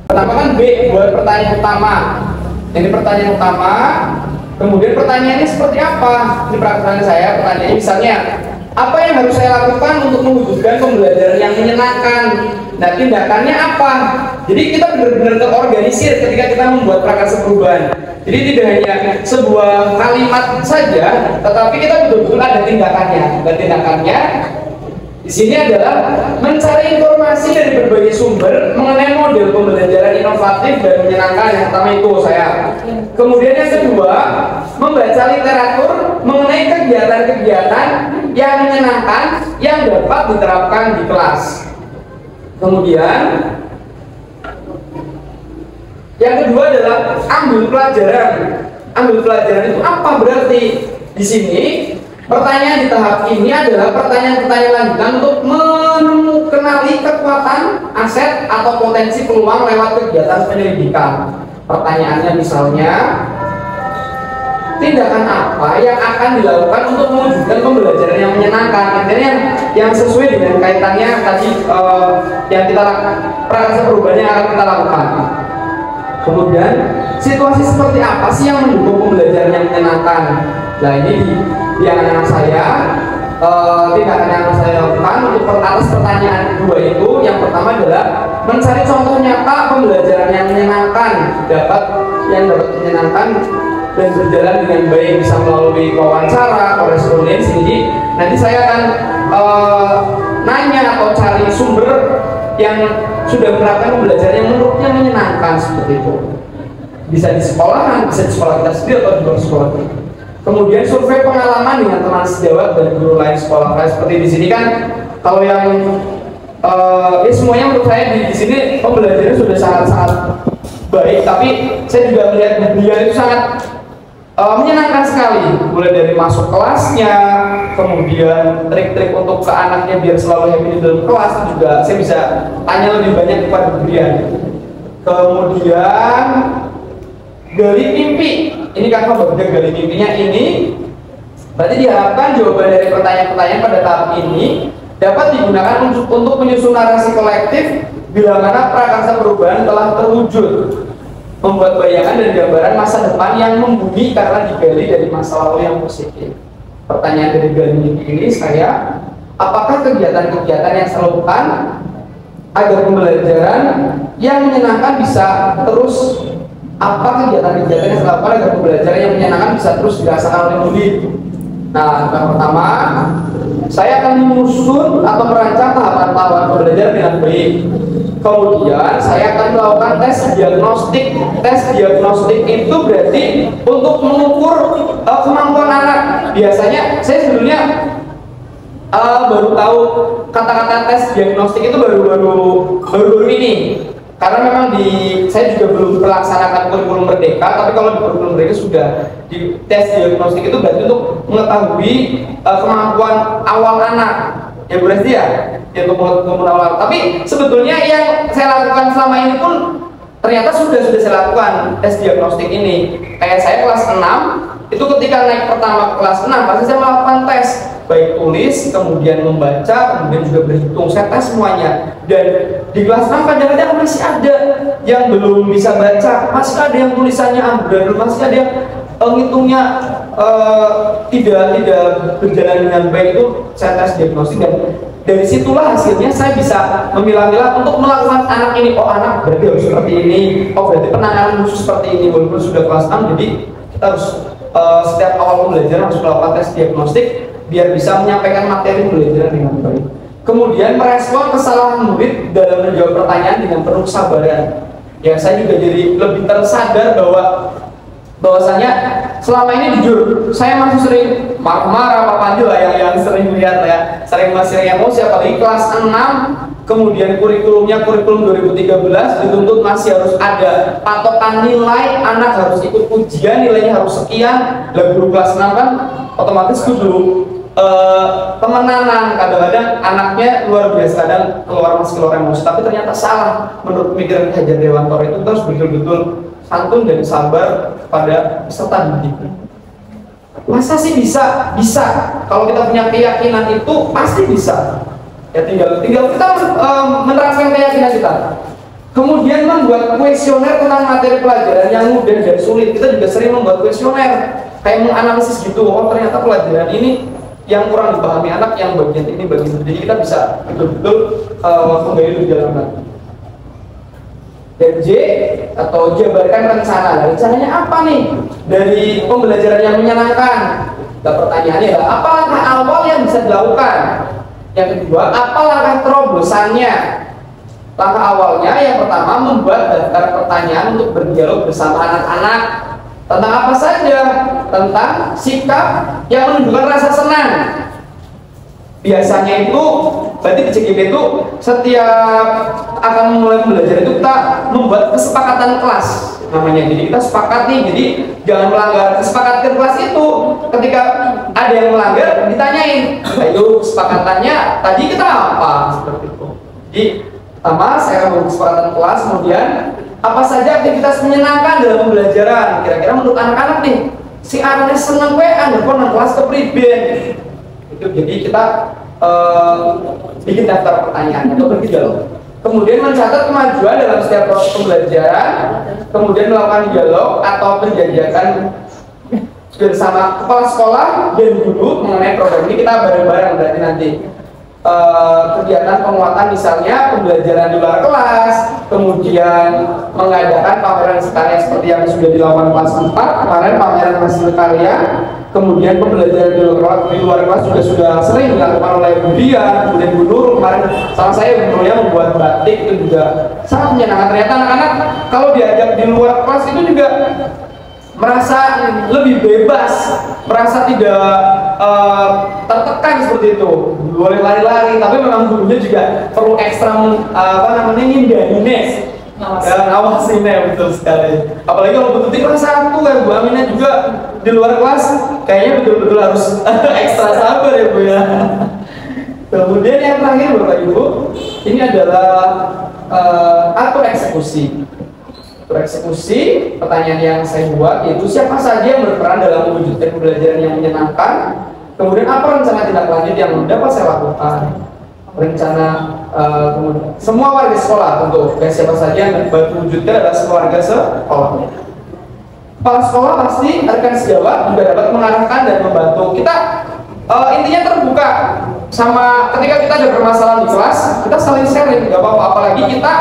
Pertama kan B buat pertanyaan utama. Ini pertanyaan utama. Kemudian pertanyaannya seperti apa? Ini pertanyaan saya. Pertanyaannya misalnya, apa yang harus saya lakukan untuk mewujudkan pembelajaran yang menyenangkan? Nah, tindakannya apa? Jadi kita benar-benar terorganisir ketika kita membuat prakarsa perubahan. Jadi tidak hanya sebuah kalimat saja, tetapi kita betul-betul ada tindakannya. Dan tindakannya di sini adalah mencari informasi dari berbagai sumber mengenai model pembelajaran inovatif dan menyenangkan. Yang pertama itu saya. Kemudian yang kedua, membaca literatur mengenai kegiatan-kegiatan yang menyenangkan yang dapat diterapkan di kelas. Kemudian yang kedua adalah ambil pelajaran. Ambil pelajaran itu apa berarti? Di sini pertanyaan di tahap ini adalah pertanyaan-pertanyaan lanjutan untuk mengenali kekuatan, aset, atau potensi peluang lewat kegiatan penyelidikan. Pertanyaannya misalnya, tindakan apa yang akan dilakukan untuk mewujudkan pembelajaran yang menyenangkan? Artinya yang sesuai dengan kaitannya tadi yang kita prakarsa perubahan yang akan kita lakukan. Kemudian situasi seperti apa sih yang mendukung pembelajaran yang menyenangkan? Nah, ini di anak-anak saya tindakan yang saya lakukan untuk atas pertanyaan kedua itu, yang pertama adalah mencari contoh nyata pembelajaran yang menyenangkan dapat menyenangkan dan berjalan dengan baik, bisa melalui wawancara, korespondensi. Jadi nanti saya akan nanya atau cari sumber yang sudah menerapkan pembelajaran yang menurutnya menyenangkan seperti itu. Bisa di sekolahan, bisa di sekolah kita sendiri atau di luar sekolah kita. Kemudian survei pengalaman dengan teman sejawat dan guru lain sekolah. Kayak seperti di sini kan, kalau yang semuanya menurut saya di sini pembelajarannya sudah sangat-sangat baik. Tapi saya juga melihat beliau itu sangat menyenangkan sekali. Mulai dari masuk kelasnya, kemudian trik-trik untuk ke anaknya biar selalu happy di dalam kelas juga saya bisa tanya lebih banyak kepada beliau. Kemudian gali mimpi. ini kakak baru gali mimpinya ini. Berarti diharapkan jawaban dari pertanyaan-pertanyaan pada tahap ini dapat digunakan untuk menyusun narasi kolektif bila mana prakarsa perubahan telah terwujud, membuat bayangan dan gambaran masa depan yang membumi karena digali dari masa lalu yang positif. Pertanyaan dari gali mimpi ini saya, apakah kegiatan-kegiatan yang saya lakukan agar pembelajaran yang menyenangkan bisa terus, apa kegiatan-kegiatan yang saya lakukan agar pembelajaran yang menyenangkan bisa terus dirasakan oleh murid? Nah, yang pertama, saya akan menyusun atau merancang tahapan-tahapan pembelajaran dengan baik. Kemudian, saya akan melakukan tes diagnostik. Tes diagnostik itu berarti untuk mengukur kemampuan anak. Biasanya, saya sebelumnya baru tahu kata-kata tes diagnostik itu baru ini. Karena memang saya juga belum melaksanakan kurikulum merdeka, tapi kalau di kurikulum merdeka sudah di tes diagnostik itu berarti untuk mengetahui kemampuan awal anak, ya berarti ya kemampuan awal. Tapi sebetulnya yang saya lakukan selama ini pun ternyata sudah saya lakukan tes diagnostik ini. Kayak saya kelas 6 itu ketika naik pertama ke kelas 6 pasti saya melakukan tes, baik tulis, kemudian membaca, kemudian juga berhitung, saya tes semuanya. Dan di kelas 6 kadang-kadang masih ada yang belum bisa baca, masih ada yang tulisannya amburadul, masih ada yang ngitungnya tidak berjalan dengan baik. Itu saya tes diagnostik dan dari situlah hasilnya saya bisa memilah-milah untuk melakukan anak ini, oh anak berarti harus seperti ini, oh berarti penanganan khusus seperti ini. Walaupun sudah kelas 6, jadi kita harus setiap awal pembelajaran harus melakukan tes diagnostik biar bisa menyampaikan materi pembelajaran dengan baik. Kemudian merespon kesalahan murid dalam menjawab pertanyaan dengan penuh kesabaran. Ya, saya juga jadi lebih tersadar bahwasanya selama ini jujur saya masih sering marah-marah Pak Panji lah yang sering lihat ya, sering emosi, apalagi kelas 6. Kemudian kurikulum 2013 dituntut masih harus ada patokan nilai, anak harus ikut ujian, nilainya harus sekian. Lah guru kelas 6 kan otomatis kudu temenanan, kadang-kadang anaknya luar biasa, kadang masih keluar emosi, tapi ternyata salah. Menurut pemikiran Hajar Dewantoro itu terus betul-betul santun dan sabar pada peserta didik. Masa sih bisa? Kalau kita punya keyakinan itu pasti bisa. Ya tinggal kita menerapkan keyakinan kita. Kemudian membuat kuesioner tentang materi pelajaran yang mudah dan sulit. Kita juga sering membuat kuesioner, kayak menganalisis gitu. Oh ternyata pelajaran ini yang kurang dipahami anak, yang bagian ini bagian itu. Jadi kita bisa betul-betul menggali lebih dalam lagi. Dan J atau jabarkan rencana. Rencananya apa nih dari pembelajaran yang menyenangkan? Nah, pertanyaannya adalah apa langkah awal yang bisa dilakukan? Yang kedua, apa langkah terobosannya? Langkah awalnya yang pertama membuat daftar pertanyaan untuk berdialog bersama anak-anak. Tentang apa saja? Tentang sikap yang menunjukkan rasa senang. Biasanya itu, berarti di CGP itu setiap akan mulai belajar itu kita membuat kesepakatan kelas namanya. Jadi kita sepakat nih, jadi jangan melanggar kesepakatan kelas itu. Ketika ada yang melanggar, ditanyain, ayo kesepakatannya tadi kita apa? Seperti itu. Jadi pertama saya akan membuat kesepakatan kelas, kemudian apa saja aktivitas menyenangkan dalam pembelajaran. Kira-kira menurut anak-anak nih, si anaknya senang nang kelas kepriben. Itu jadi kita bikin daftar pertanyaan untuk berdialog. Kemudian mencatat kemajuan dalam setiap proses pembelajaran, kemudian melakukan dialog atau penjajakan bersama kepala sekolah dan guru mengenai program ini. Kita bareng-bareng berarti nanti kegiatan penguatan, misalnya pembelajaran di luar kelas, kemudian mengadakan pameran karya seperti yang sudah dilakukan kelas 4 kemarin, pameran hasil karya. Kemudian pembelajaran di luar kelas juga sudah sering dilakukan oleh Budia, kemudian Bu Nur kemarin sama saya tentunya membuat batik, itu juga sangat menyenangkan. Ternyata anak-anak kalau diajak di luar kelas itu juga merasa lebih bebas, merasa tidak tertekan seperti itu. Boleh lari-lari, tapi memang gurunya juga perlu ekstra ngindahines dan awasinnya, betul sekali. Apalagi kalau betul di kelas 1 kayak Bu Aminah juga di luar kelas, kayaknya betul-betul harus ekstra sabar ya Bu ya. Kemudian yang terakhir Bapak Ibu, ini adalah atur eksekusi. bereksekusi. Pertanyaan yang saya buat yaitu siapa saja yang berperan dalam mewujudkan pembelajaran yang menyenangkan, kemudian apa rencana tindak lanjut yang dapat saya lakukan, rencana kemudian semua warga sekolah tentu, dan siapa saja yang dapat mewujudkan adalah keluarga sekolah. Kepala sekolah pasti rekan sejawat juga dapat mengarahkan dan membantu kita. Intinya terbuka sama ketika kita ada permasalahan di kelas, kita saling sharing, nggak apa-apa. Apalagi kita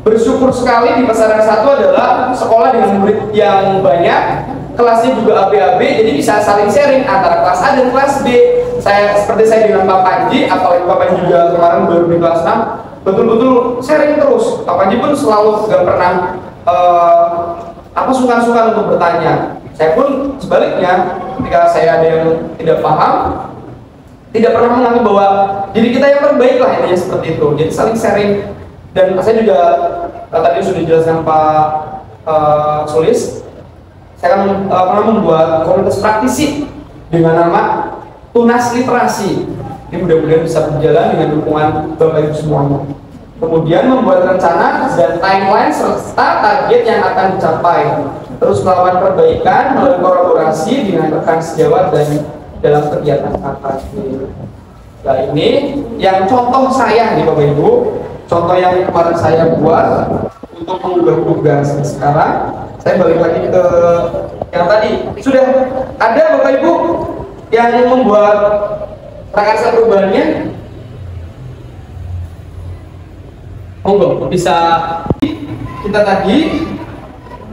bersyukur sekali di pesantren satu adalah sekolah dengan murid yang banyak, kelasnya juga AB-AB, jadi bisa saling sharing antara kelas A dan kelas B. Seperti saya dengan Pak Panji, apalagi Pak Panji juga kemarin baru di kelas 6, betul-betul sharing terus. Pak Panji pun selalu nggak pernah sungkan-sungkan untuk bertanya. Saya pun sebaliknya, ketika saya ada yang tidak paham, tidak pernah menganggap bahwa diri kita yang terbaik lah, intinya seperti itu. Jadi saling sharing. Dan saya juga tadi sudah dijelaskan Pak Sulis, saya kan pernah membuat komunitas praktisi dengan nama Tunas Literasi. Ini mudah-mudahan bisa berjalan dengan dukungan Bapak Ibu semuanya. Kemudian membuat rencana dan timeline serta target yang akan dicapai. Terus melakukan perbaikan melalui kolaborasi dengan rekan sejawat dan dalam kegiatan akademik. Nah ini yang contoh saya nih Bapak Ibu, contoh yang kemarin saya buat untuk mengubah tugas. Sekarang saya balik lagi ke yang tadi. Sudah ada Bapak Ibu yang membuat prakarsa perubahannya? Monggo bisa kita tadi,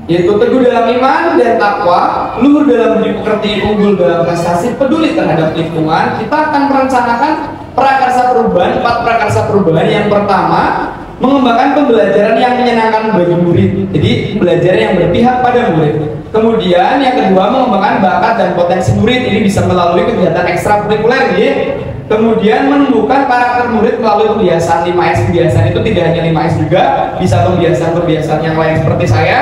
yaitu teguh dalam iman dan takwa, luhur dalam budi pekerti, unggul dalam prestasi, peduli terhadap lingkungan. Kita akan merencanakan prakarsa perubahan, 4 prakarsa perubahan. Yang pertama, mengembangkan pembelajaran yang menyenangkan bagi murid, jadi pembelajaran yang berpihak pada murid. Kemudian yang kedua, mengembangkan bakat dan potensi murid, ini bisa melalui kegiatan ekstrakurikuler, ya. Kemudian menumbuhkan karakter murid melalui kebiasaan 5S. Kebiasaan itu tidak hanya 5S juga, bisa kebiasaan-kebiasaan yang lain seperti saya.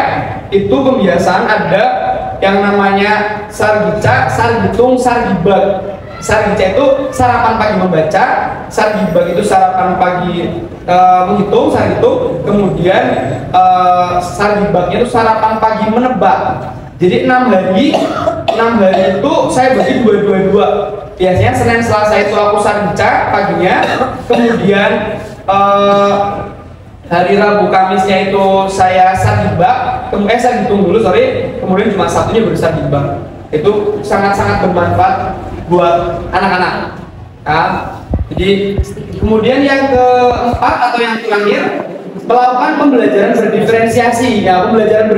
Itu kebiasaan ada yang namanya sargica, sargitung, sargibag. Sargica itu sarapan pagi membaca, sargibag itu sarapan pagi menghitung, sargitung. Kemudian sargibag itu sarapan pagi menebak. Jadi 6 hari itu saya bagi dua. Biasanya Senin Selasa itu aku sargica paginya, kemudian hari Rabu Kamisnya itu saya sargibag, sargitung dulu, kemudian cuma Sabtunya baru sargibag. Itu sangat-sangat bermanfaat buat anak-anak. Nah, jadi kemudian yang keempat atau yang terakhir, melakukan pembelajaran berdiferensiasi. Ya, pembelajaran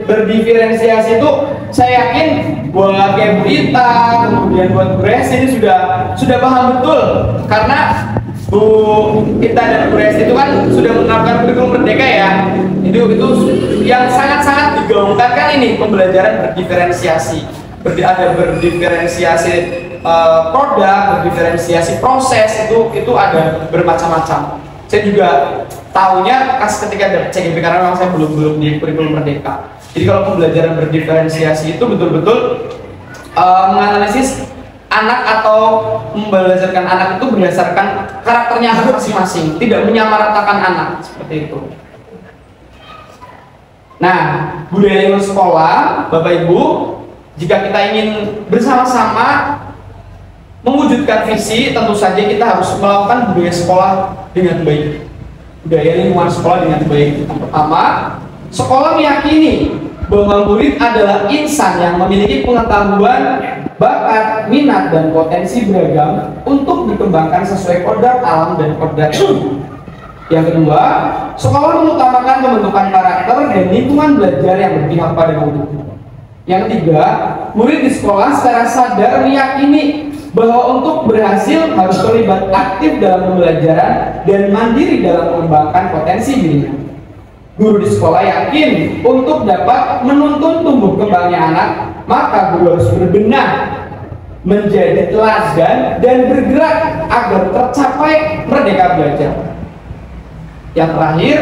berdiferensiasi itu saya yakin buat kayak Bu Ita, kemudian buat Bu Resti ini sudah paham betul, karena Bu Ita dan Bu Resti itu kan sudah menerapkan kurikulum Merdeka ya. Itu yang sangat-sangat digaungkan kan ini pembelajaran berdiferensiasi. Ada berdiferensiasi produk, berdiferensiasi proses, itu ada bermacam-macam. Saya juga tahunya pas ketika ada CGP, karena memang saya belum di kurikulum Merdeka. Jadi kalau pembelajaran berdiferensiasi itu betul-betul menganalisis anak atau membelajarkan anak itu berdasarkan karakternya masing-masing, tidak menyamaratakan anak seperti itu. Nah, budaya sekolah, Bapak Ibu, jika kita ingin bersama-sama mewujudkan visi, tentu saja kita harus melakukan budaya sekolah dengan baik. Budaya lingkungan sekolah dengan baik. Yang pertama, sekolah meyakini bahwa murid adalah insan yang memiliki pengetahuan, bakat, minat, dan potensi beragam untuk dikembangkan sesuai kodrat alam dan kodrat ilmu. Yang kedua, sekolah mengutamakan pembentukan karakter dan lingkungan belajar yang berpihak pada murid. Yang ketiga, murid di sekolah secara sadar meyakini bahwa untuk berhasil harus terlibat aktif dalam pembelajaran dan mandiri dalam mengembangkan potensi dirinya. Guru di sekolah yakin untuk dapat menuntun tumbuh kembangnya anak, maka guru harus berbenah, menjadi teladan dan bergerak agar tercapai merdeka belajar. Yang terakhir,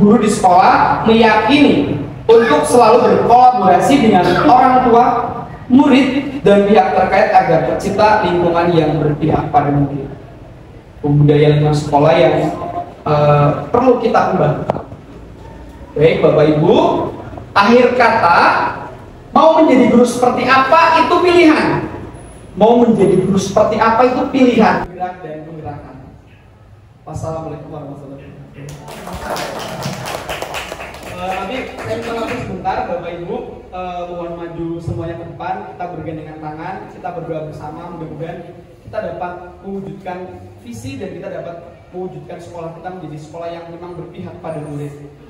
guru di sekolah meyakini untuk selalu berkolaborasi dengan orang tua, murid, dan pihak terkait agar tercipta lingkungan yang berpihak pada murid. Budaya lingkungan sekolah yang perlu kita kembangkan. Baik Bapak Ibu, akhir kata, mau menjadi guru seperti apa itu pilihan. Mau menjadi guru seperti apa itu pilihan. Gerak dan penggerakkan. Wassalamualaikum warahmatullahi wabarakatuh. Tapi saya minta maaf sebentar Bapak Ibu, mohon maju semuanya ke depan, kita bergandengan tangan, kita berdoa bersama, mudah-mudahan kita dapat mewujudkan visi dan kita dapat mewujudkan sekolah kita menjadi sekolah yang memang berpihak pada murid.